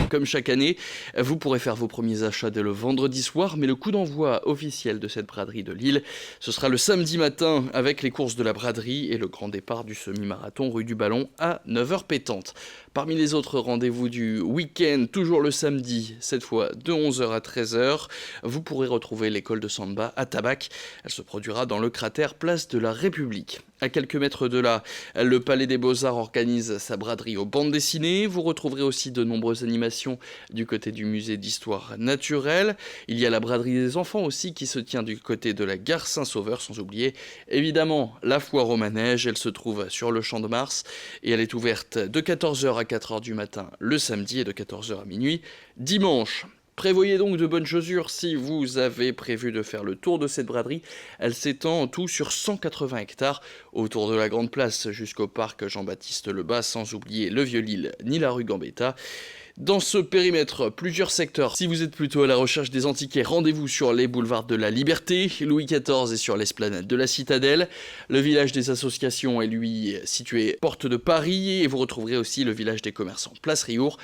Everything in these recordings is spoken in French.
Comme chaque année, vous pourrez faire vos premiers achats dès le vendredi soir, mais le coup d'envoi officiel de cette braderie de Lille, ce sera le samedi matin avec les courses de la braderie et le grand départ du semi-marathon rue du Ballon à 9h pétante. Parmi les autres rendez-vous du week-end, toujours le samedi, cette fois de 11h à 13h, vous pourrez retrouver l'école de Samba à Tabac. Elle se produira dans le cratère Place de la République. À quelques mètres de là, le Palais des Beaux-Arts organise sa braderie aux bandes dessinées. Vous retrouverez aussi de nombreuses animations du côté du musée d'histoire naturelle. Il y a la braderie des enfants aussi qui se tient du côté de la gare Saint-Sauveur, sans oublier évidemment la foire au manège. Elle se trouve sur le Champ de Mars et elle est ouverte de 14h à 4h du matin le samedi et de 14h à minuit dimanche. Prévoyez donc de bonnes chaussures si vous avez prévu de faire le tour de cette braderie. Elle s'étend en tout sur 180 hectares autour de la Grande Place jusqu'au parc Jean-Baptiste Lebas, sans oublier le Vieux-Lille ni la rue Gambetta. Dans ce périmètre, plusieurs secteurs. Si vous êtes plutôt à la recherche des antiquaires, rendez-vous sur les boulevards de la Liberté, Louis XIV et sur l'esplanade de la Citadelle. Le village des associations est lui situé porte de Paris et vous retrouverez aussi le village des commerçants, place Riour.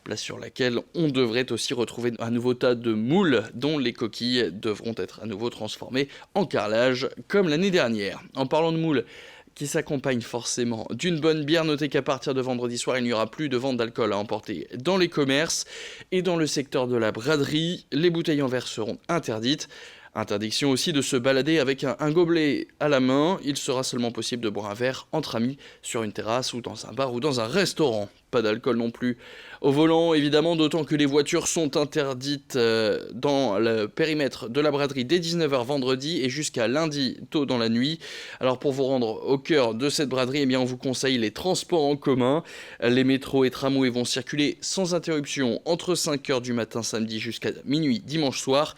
Place sur laquelle on devrait aussi retrouver un nouveau tas de moules dont les coquilles devront être à nouveau transformées en carrelage comme l'année dernière. En parlant de moules, qui s'accompagne forcément d'une bonne bière, notez qu'à partir de vendredi soir, il n'y aura plus de vente d'alcool à emporter dans les commerces et dans le secteur de la braderie, les bouteilles en verre seront interdites. Interdiction aussi de se balader avec un gobelet à la main, il sera seulement possible de boire un verre entre amis sur une terrasse ou dans un bar ou dans un restaurant. Pas d'alcool non plus au volant, évidemment, d'autant que les voitures sont interdites dans le périmètre de la braderie dès 19h vendredi et jusqu'à lundi tôt dans la nuit. Alors pour vous rendre au cœur de cette braderie, eh bien, on vous conseille les transports en commun. Les métros et tramways vont circuler sans interruption entre 5h du matin samedi jusqu'à minuit dimanche soir.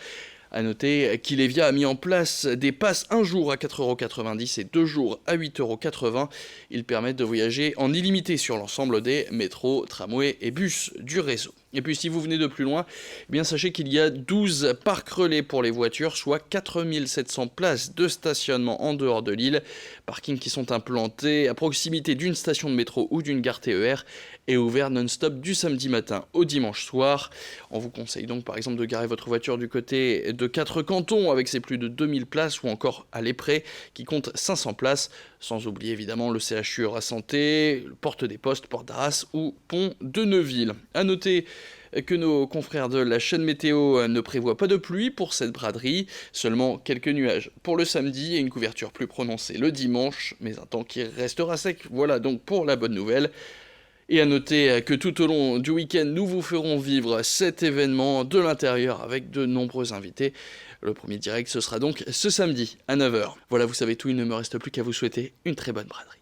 A noter qu'Ilevia a mis en place des passes un jour à 4,90 € et 2 jours à 8,80 €. Ils permettent de voyager en illimité sur l'ensemble des métros, tramways et bus du réseau. Et puis si vous venez de plus loin, eh bien sachez qu'il y a 12 parcs relais pour les voitures, soit 4700 places de stationnement en dehors de l'île. Parkings qui sont implantés à proximité d'une station de métro ou d'une gare TER et ouverts non-stop du samedi matin au dimanche soir. On vous conseille donc par exemple de garer votre voiture du côté de 4 cantons avec ses plus de 2000 places ou encore à l'Épré qui compte 500 places, sans oublier évidemment le CHU Santé, le Porte des Postes, Porte d'Arras ou Pont de Neuville. A noter que nos confrères de la chaîne météo ne prévoient pas de pluie pour cette braderie, seulement quelques nuages pour le samedi et une couverture plus prononcée le dimanche, mais un temps qui restera sec. Voilà donc pour la bonne nouvelle. Et à noter que tout au long du week-end, nous vous ferons vivre cet événement de l'intérieur avec de nombreux invités. Le premier direct, ce sera donc ce samedi à 9h. Voilà, vous savez tout, il ne me reste plus qu'à vous souhaiter une très bonne braderie.